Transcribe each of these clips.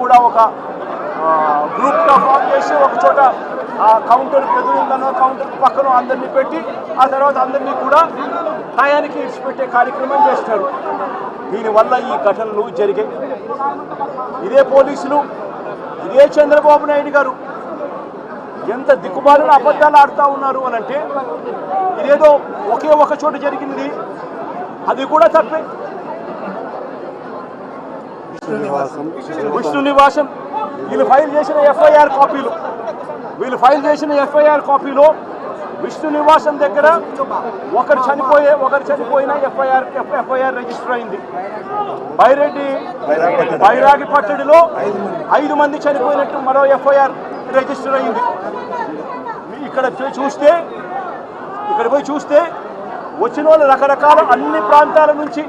కూడా ఒక గ్రూప్గా ఫామ్ చేసి ఒక చోట కౌంటర్కి ఎదురుందనో కౌంటర్కి పక్కన అందరినీ పెట్టి ఆ తర్వాత అందరినీ కూడా టయానికి ఇడిచిపెట్టే కార్యక్రమం చేస్తారు. దీనివల్ల ఈ ఘటనలు జరిగాయి. ఇదే పోలీసులు, ఇదే చంద్రబాబు నాయుడు గారు ఎంత దిక్కుమాలిన అబద్ధాలు ఆడుతూ ఉన్నారు అని అంటే, ఇదేదో ఒకే ఒక చోట జరిగింది, అది కూడా తప్పే. విష్ణు నివాసం వీళ్ళు ఫైల్ చేసిన ఎఫ్ఐఆర్ కాపీలో విష్ణు నివాసం దగ్గర ఒకరు చనిపోయిన ఎఫ్ఐఆర్ రిజిస్టర్ అయింది. బైరాగి పట్టడిలో 5 మంది చనిపోయినట్టు మరో ఎఫ్ఐఆర్ రిజిస్టర్ అయింది. ఇక్కడ పోయి చూస్తే వచ్చిన వాళ్ళు రకరకాల అన్ని ప్రాంతాల నుంచి,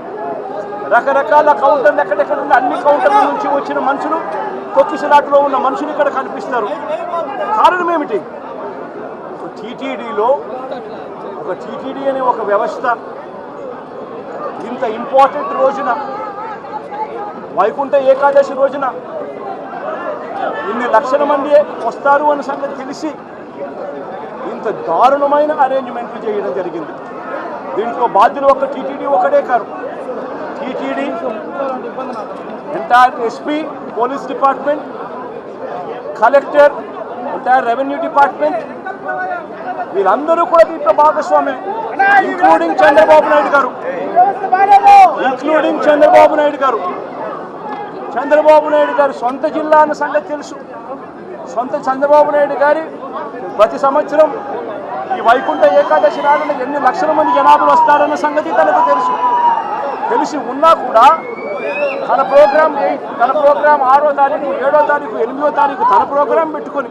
రకరకాల కౌంటర్లు ఎక్కడెక్కడ ఉన్న అన్ని కౌంటర్ల నుంచి వచ్చిన మనుషులు, తొక్కిసలాటలో ఉన్న మనుషులు ఇక్కడ కనిపిస్తారు. కారణం ఏమిటి? టీటీడీ అనే ఒక వ్యవస్థ ఇంత ఇంపార్టెంట్ రోజున, వైకుంఠ ఏకాదశి రోజున ఇన్ని లక్షల మంది వస్తారు అన్న సంగతి తెలిసి ఇంత దారుణమైన అరేంజ్మెంట్లు చేయడం జరిగింది. దీంట్లో బాధ్యులు ఒక టీటీడీ ఒకటే కాదు, TTD, entire SP, police department, collector, entire revenue department, వీళ్ళందరూ కూడా దీంట్లో భాగస్వామ్యం, ఇంక్లూడింగ్ చంద్రబాబు నాయుడు గారు. చంద్రబాబు నాయుడు గారు సొంత జిల్లా అన్న సంగతి తెలుసు. చంద్రబాబు నాయుడు గారి ప్రతి సంవత్సరం ఈ వైకుంఠ ఏకాదశి నాడున ఎన్ని లక్షల మంది జనాభా వస్తారన్న సంగతి తనకు తెలిసి ఉన్నా కూడా తన ప్రోగ్రాం 6వ తారీఖు, 7వ తారీఖు, 8వ తారీఖు తన ప్రోగ్రాం పెట్టుకొని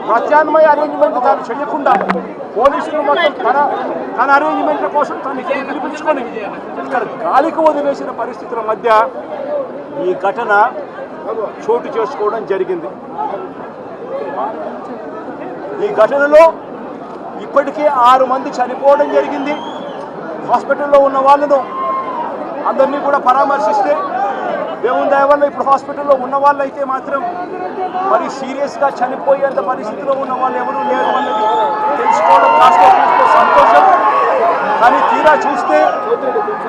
ప్రత్యామ్నాయ అరేంజ్మెంట్ తాను చేయకుండా పోలీసులు మొత్తం తన అరేంజ్మెంట్ల కోసం తను పిలిపించుకొని ఇక్కడ గాలికి వదిలేసిన పరిస్థితుల మధ్య ఈ ఘటన చోటు చేసుకోవడం జరిగింది. ఈ ఘటనలో ఇప్పటికే 6 మంది చనిపోవడం జరిగింది. హాస్పిటల్లో ఉన్న వాళ్ళను అందరినీ కూడా పరామర్శిస్తే దేవుని దయ వల్ల ఇప్పుడు హాస్పిటల్లో ఉన్న వాళ్ళు అయితే మాత్రం మరి సీరియస్గా చనిపోయేంత పరిస్థితిలో ఉన్న వాళ్ళు ఎవరూ లేరు అన్నది తెలుసుకోవడం కాస్త సంతోషం. కానీ తీరా చూస్తే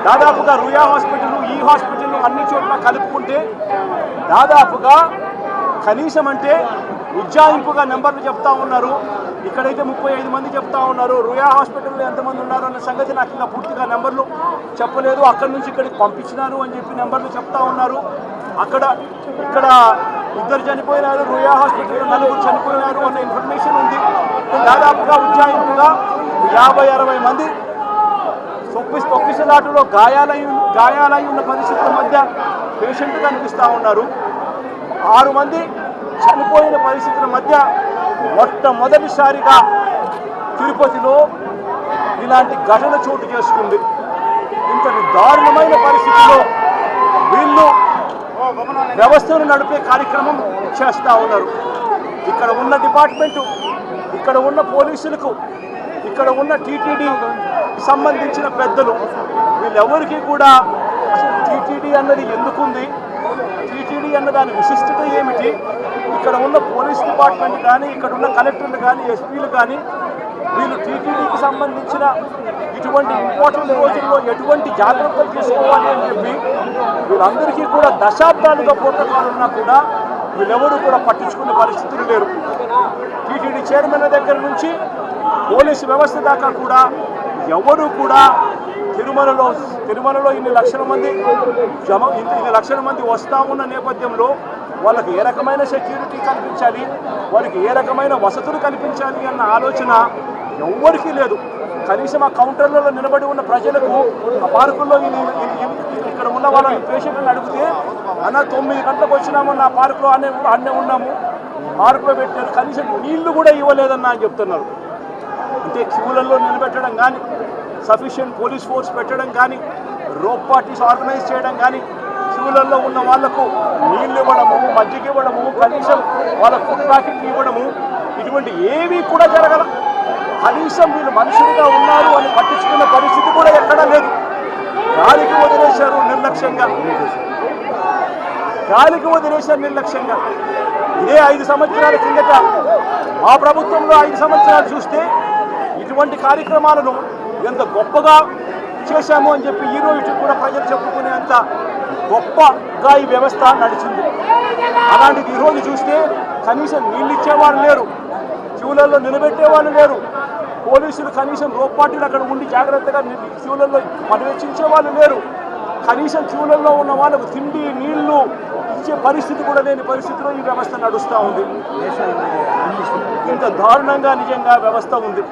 దాదాపుగా రుయా హాస్పిటల్, ఈ హాస్పిటల్ అన్ని చోట్ల కలుపుకుంటే దాదాపుగా కనీసం అంటే ఉజ్జాయింపుగా నెంబర్లు చెప్తా ఉన్నారు. ఇక్కడైతే 35 మంది చెప్తా ఉన్నారు. రుయా హాస్పిటల్లో ఎంతమంది ఉన్నారు అన్న సంగతి నాకు ఇంకా పూర్తిగా నెంబర్లు చెప్పలేదు. అక్కడి నుంచి ఇక్కడికి పంపించినారు అని చెప్పి నెంబర్లు చెప్తా ఉన్నారు. ఇక్కడ 2 చనిపోయినారు, రుయా హాస్పిటల్లో 4 చనిపోయినారు అన్న ఇన్ఫర్మేషన్ ఉంది. దాదాపుగా ఉజ్జాయింపుగా 50-60 మంది తొక్కిసలాటలో గాయాలై ఉన్న పరిస్థితుల మధ్య పేషెంట్ కనిపిస్తూ ఉన్నారు. 6 మంది చనిపోయిన పరిస్థితుల మధ్య మొట్టమొదటిసారిగా తిరుపతిలో ఇలాంటి ఘటన చోటు చేసుకుంది. ఇంతటి దారుణమైన పరిస్థితిలో వీళ్ళు వ్యవస్థను నడిపే కార్యక్రమం చేస్తూ ఉన్నారు. ఇక్కడ ఉన్న డిపార్ట్మెంటు, ఇక్కడ ఉన్న పోలీసులకు, ఇక్కడ ఉన్న టీటీడీ సంబంధించిన పెద్దలు, వీళ్ళెవరికి కూడా అసలు టీటీడీ అన్నది ఎందుకుంది, టీటీడీ అన్న దాని విశిష్టత ఏమిటి, ఇక్కడ ఉన్న పోలీస్ డిపార్ట్మెంట్ కానీ, ఇక్కడ ఉన్న కలెక్టర్లు కానీ, ఎస్పీలు కానీ వీళ్ళు టీటీడీకి సంబంధించిన ఇటువంటి ఇంపార్టెంట్ రోజుల్లో ఎటువంటి జాగ్రత్తలు తీసుకోవాలి అని చెప్పి వీళ్ళందరికీ కూడా దశాబ్దాలుగా ప్రోటోకాల్ ఉన్నా కూడా వీళ్ళెవరూ కూడా పట్టించుకునే పరిస్థితులు లేరు. టీటీడీ చైర్మన్ దగ్గర నుంచి పోలీసు వ్యవస్థ దాకా కూడా ఎవరు కూడా తిరుమలలో ఇన్ని లక్షల మంది వస్తూ ఉన్న నేపథ్యంలో వాళ్ళకి ఏ రకమైన సెక్యూరిటీ కల్పించాలి, వారికి ఏ రకమైన వసతులు కల్పించాలి అన్న ఆలోచన ఎవ్వరికీ లేదు. కనీసం ఆ కౌంటర్లలో నిలబడి ఉన్న ప్రజలకు, ఆ పార్కుల్లో ఇక్కడ ఉన్న వాళ్ళ పేషెంట్లను అడిగితే అన్న 9 గంటలకు వచ్చినాము, నా పార్కులో అన్నే ఉన్నాము, పార్కులో పెట్టారు, కనీసం నీళ్లు కూడా ఇవ్వలేదన్న అని చెప్తున్నారు. అంటే క్యూలలో నిలబెట్టడం కానీ, సఫిషియెంట్ పోలీస్ ఫోర్స్ పెట్టడం కానీ, రోప్ పార్టీస్ ఆర్గనైజ్ చేయడం కానీ, క్యూలలో ఉన్న వాళ్లకు నీళ్ళు ఇవ్వడము, మజ్జిగ ఇవ్వడము, కనీసం వాళ్ళ ఫుడ్ ప్యాకెట్లు ఇవ్వడము, ఇటువంటి ఏమీ కూడా జరగల. కనీసం వీళ్ళు మనుషులుగా ఉన్నారు అని పట్టించుకున్న పరిస్థితి కూడా ఎక్కడా లేదు. గాలికి వదిలేశారు నిర్లక్ష్యంగా. గాలికి వదిలేశారు నిర్లక్ష్యంగా. ఇదే 5 సంవత్సరాల కిందట మా ప్రభుత్వంలో 5 సంవత్సరాలు చూస్తే ఇటువంటి కార్యక్రమాలను ఎంత గొప్పగా చేశాము అని చెప్పి ఈ రోజు కూడా ప్రజలు చెప్పుకునేంత గొప్పగా ఈ వ్యవస్థ నడిచింది. అలాంటిది ఈరోజు చూస్తే కనీసం నీళ్ళు ఇచ్చేవాళ్ళు లేరు, క్యూలలో నిలబెట్టేవాళ్ళు లేరు, పోలీసులు కనీసం రోప్పాటీలు అక్కడ ఉండి జాగ్రత్తగా క్యూలలో పర్యవేక్షించే వాళ్ళు లేరు, కనీసం క్యూలలో ఉన్న వాళ్ళకు తిండి నీళ్లు ఇచ్చే పరిస్థితి కూడా లేని పరిస్థితిలో ఈ వ్యవస్థ నడుస్తూ ఉంది. ఇంత దారుణంగా నిజంగా వ్యవస్థ ఉంది.